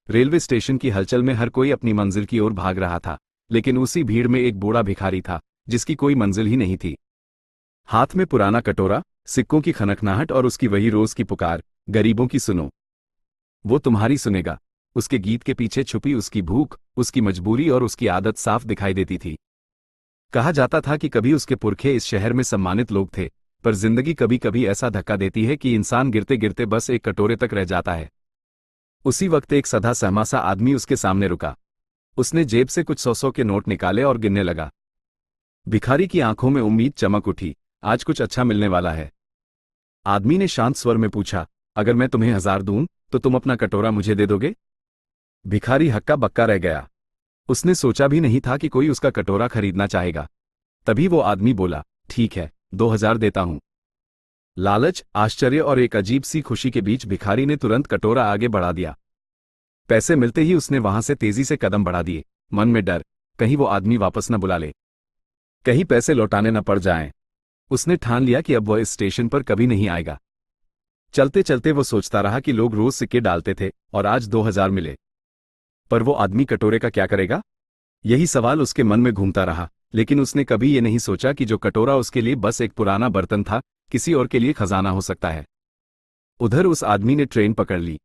Railway station की हलचल में हर कोई अपनी मंजिल की ओर भाग रहा था, लेकिन उसी भीड़ में एक बूढ़ा भिखारी था जिसकी कोई मंजिल ही नहीं थी। हाथ में पुराना कटोरा, सिक्कों की खनखनाहट और उसकी वही रोज की पुकार, गरीबों की सुनो, वो तुम्हारी सुनेगा। उसके गीत के पीछे छुपी उसकी भूख, उसकी मजबूरी और उसकी आदत साफ दिखाई देती थी। कहा जाता था कि कभी उसके पुरखे इस शहर में सम्मानित लोग थे, पर जिंदगी कभी कभी ऐसा धक्का देती है कि इंसान गिरते गिरते बस एक कटोरे तक रह जाता है। उसी वक्त एक सधा सहमा सा आदमी उसके सामने रुका। उसने जेब से कुछ 100 के नोट निकाले और गिनने लगा। भिखारी की आंखों में उम्मीद चमक उठी, आज कुछ अच्छा मिलने वाला है। आदमी ने शांत स्वर में पूछा, अगर मैं तुम्हें 1000 दूं तो तुम अपना कटोरा मुझे दे दोगे? भिखारी हक्का बक्का रह गया। उसने सोचा भी नहीं था कि कोई उसका कटोरा खरीदना चाहेगा। तभी वो आदमी बोला, ठीक है, 2000 देता हूं। लालच, आश्चर्य और एक अजीब सी खुशी के बीच भिखारी ने तुरंत कटोरा आगे बढ़ा दिया। पैसे मिलते ही उसने वहां से तेजी से कदम बढ़ा दिए, मन में डर, कहीं वो आदमी वापस न बुला ले, कहीं पैसे लौटाने न पड़ जाएं। उसने ठान लिया कि अब वह इस स्टेशन पर कभी नहीं आएगा। चलते चलते वो सोचता रहा कि लोग रोज सिक्के डालते थे और आज 2000 मिले, पर वो आदमी कटोरे का क्या करेगा? यही सवाल उसके मन में घूमता रहा, लेकिन उसने कभी ये नहीं सोचा कि जो कटोरा उसके लिए बस एक पुराना बर्तन था, किसी और के लिए खजाना हो सकता है। उधर उस आदमी ने ट्रेन पकड़ ली।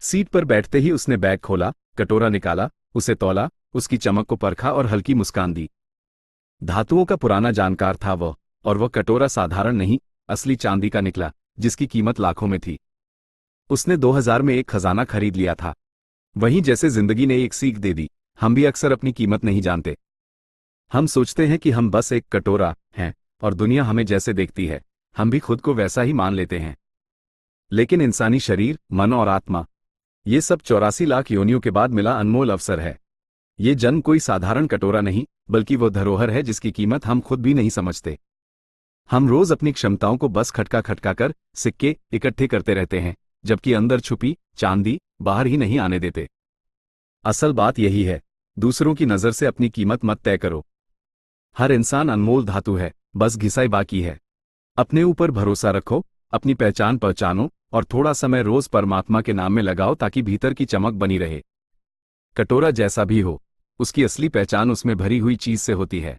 सीट पर बैठते ही उसने बैग खोला, कटोरा निकाला, उसे तौला, उसकी चमक को परखा और हल्की मुस्कान दी। धातुओं का पुराना जानकार था वह, और वह कटोरा साधारण नहीं, असली चांदी का निकला, जिसकी कीमत लाखों में थी। उसने 2000 में एक खजाना खरीद लिया था। वहीं जैसे जिंदगी ने एक सीख दे दी, हम भी अक्सर अपनी कीमत नहीं जानते। हम सोचते हैं कि हम बस एक कटोरा हैं और दुनिया हमें जैसे देखती है, हम भी खुद को वैसा ही मान लेते हैं। लेकिन इंसानी शरीर, मन और आत्मा, ये सब 84 लाख योनियों के बाद मिला अनमोल अवसर है। ये जन्म कोई साधारण कटोरा नहीं, बल्कि वो धरोहर है जिसकी कीमत हम खुद भी नहीं समझते। हम रोज अपनी क्षमताओं को बस खटका खटका कर सिक्के इकट्ठे करते रहते हैं, जबकि अंदर छुपी चांदी बाहर ही नहीं आने देते। असल बात यही है, दूसरों की नजर से अपनी कीमत मत तय करो। हर इंसान अनमोल धातु है, बस घिसाई बाकी है। अपने ऊपर भरोसा रखो, अपनी पहचान पहचानो और थोड़ा समय रोज परमात्मा के नाम में लगाओ ताकि भीतर की चमक बनी रहे। कटोरा जैसा भी हो, उसकी असली पहचान उसमें भरी हुई चीज से होती है।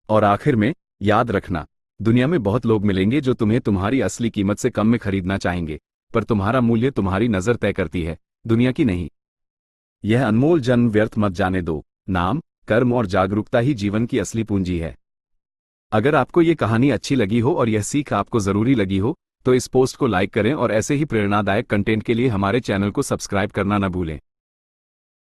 और आखिर में याद रखना, दुनिया में बहुत लोग मिलेंगे जो तुम्हें तुम्हारी असली कीमत से कम में खरीदना चाहेंगे, पर तुम्हारा मूल्य तुम्हारी नजर तय करती है, दुनिया की नहीं। यह अनमोल जन्म व्यर्थ मत जाने दो। नाम, कर्म और जागरूकता ही जीवन की असली पूंजी है। अगर आपको ये कहानी अच्छी लगी हो और यह सीख आपको जरूरी लगी हो, तो इस पोस्ट को लाइक करें और ऐसे ही प्रेरणादायक कंटेंट के लिए हमारे चैनल को सब्सक्राइब करना न भूलें।